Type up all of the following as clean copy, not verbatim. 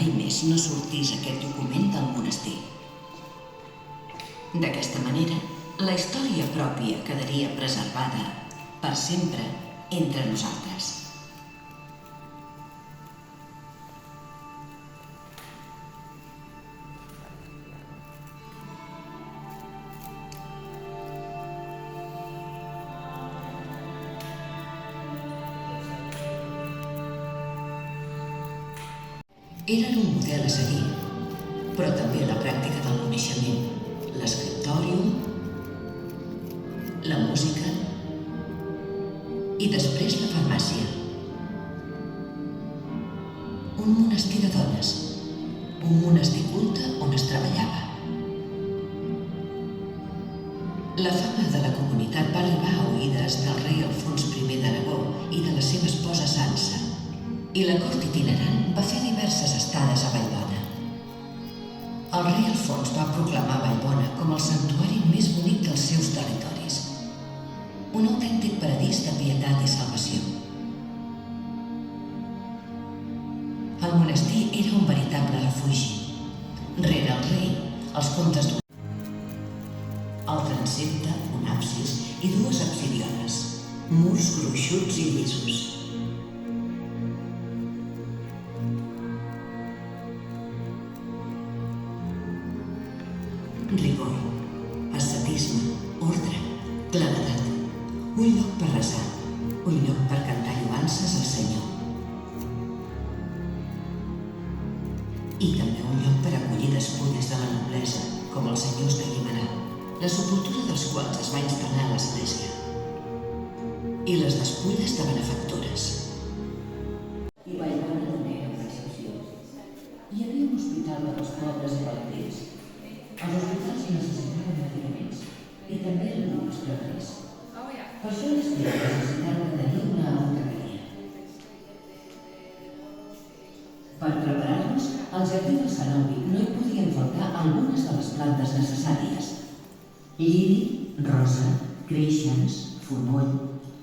mai més no sortís aquest document del monestir. D'aquesta manera, la història pròpia quedaria preservada per sempre entre nosaltres. Eren un model a seguir, però també la pràctica del coneixement, l'escriptòrium, la música i després la farmàcia. Un monestir de dones, un monestir culte on es treballava. La fama de la comunitat va arribar a oïdes del rei Alfons I d'Aragó i de la seva esposa Sança, i la cort itinerant va fer diverses estades a Vallbona. El rei Alfons va proclamar Vallbona com el santuari més bonic dels seus territoris, un autèntic paradís de pietat i salvació. El monestir era un veritable refugi. Rere el rei, els comtes el transsepte, un absis i dues absidioles, murs gruixuts i llisos. Rigor, ascetisme, ordre, claredat, un lloc per resar, un lloc per cantar lloances al Senyor. I també un lloc per acollir despulles de la noblesa, com els senyors de Guimerà, la sepultura dels quals es va instal·lar a l'església, i les despulles de benefactores. I Vallbona també era una excepció. Hi havia un hospital per als pobres i malaltits. Els hospitals necessitaven medicaments i també alguns creuers. Per això les criades necessitaven tenir una apotecaria. Per preparar-los, al jardí del cenobi no hi podien faltar algunes de les plantes necessàries: lliri, rosa, creixens, fonoll,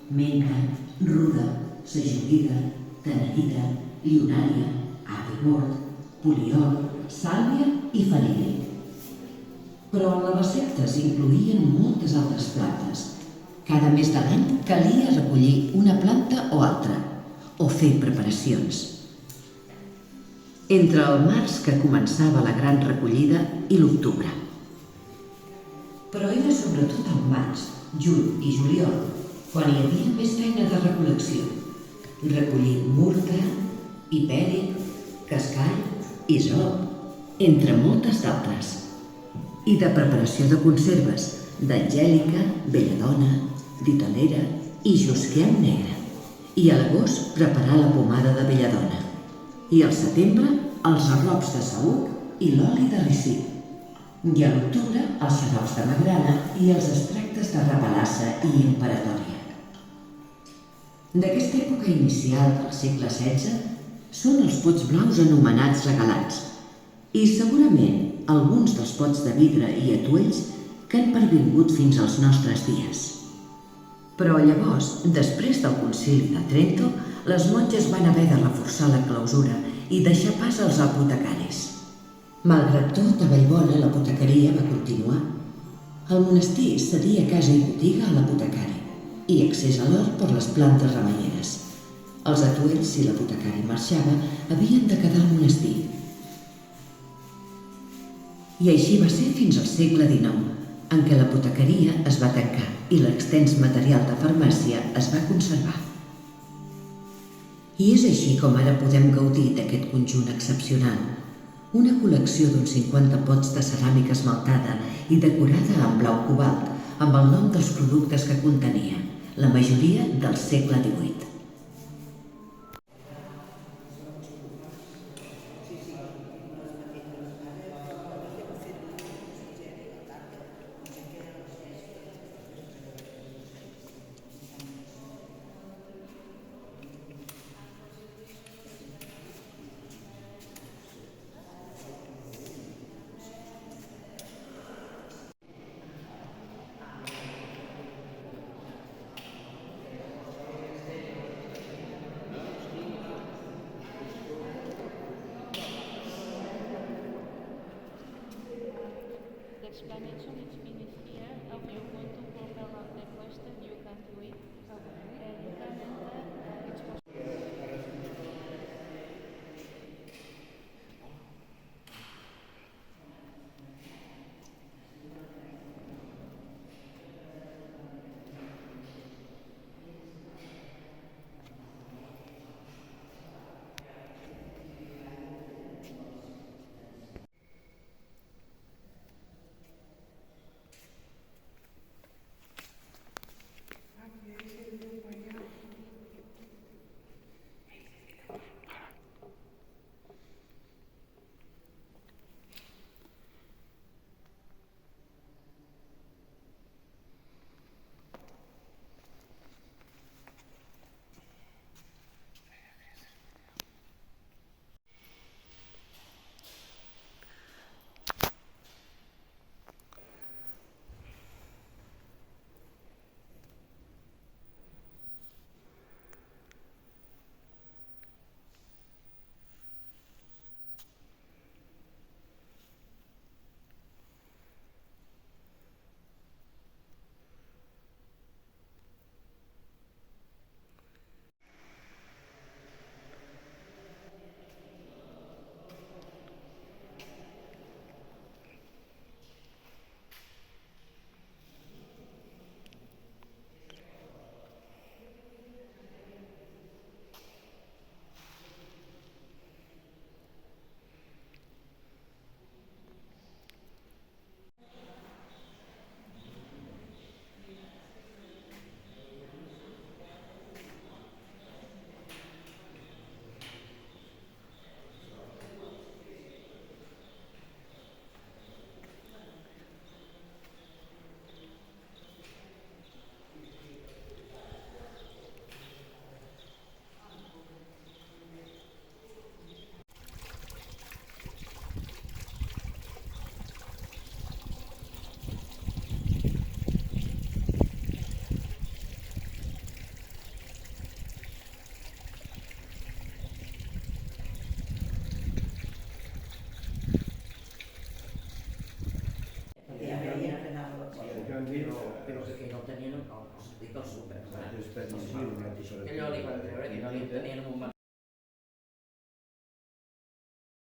menta, ruda, sajolida, tenerita, llionària, api mort, poliol, sàlvia i fenil. Però les receptes incloïen moltes altres plantes. Cada mes de l'any calia recollir una planta o altra, o fer preparacions. Entre el març, que començava la gran recollida, i l'octubre. Però era sobretot el maig, juny i juliol, quan hi havia més feina de recol·lecció. Recollir murta, hipèric, cascall, isop, entre moltes d'altres. I de preparació de conserves, d'angèlica, belladona, ditalera i josquem negre. I a l'agost preparar la pomada de belladona. I al setembre els arrops de saüc i l'oli de ricí. I a l'octubre els xarops de magrana i els extractes de rabelassa i imperatòria. D'aquesta època inicial del segle XVI són els pots blaus anomenats regalats i segurament alguns dels pots de vidre i atuells que han pervingut fins als nostres dies. Però llavors, després del concili de Trento, les monges van haver de reforçar la clausura i deixar pas als apotecaris. Malgrat tot, a Vallbona l'apotecaria va continuar. El monestir cedia casa i botiga a l'apotecari i accés a l'hort per les plantes remeieres. Els atuells, si l'apotecari marxava, havien de quedar al monestir. I així va ser fins al segle XIX, en què l'apotecaria es va tancar i l'extens material de farmàcia es va conservar. I és així com ara podem gaudir d'aquest conjunt excepcional, una col·lecció d'uns 50 pots de ceràmica esmaltada i decorada en blau cobalt, amb el nom dels productes que contenia, la majoria del segle XVIII. the next one is finished here. If you want to walk around the cloister, you can do it. You can enter. It's possible. Però que no el tenien, dic el súper, que allò li van treure, que no li tenien un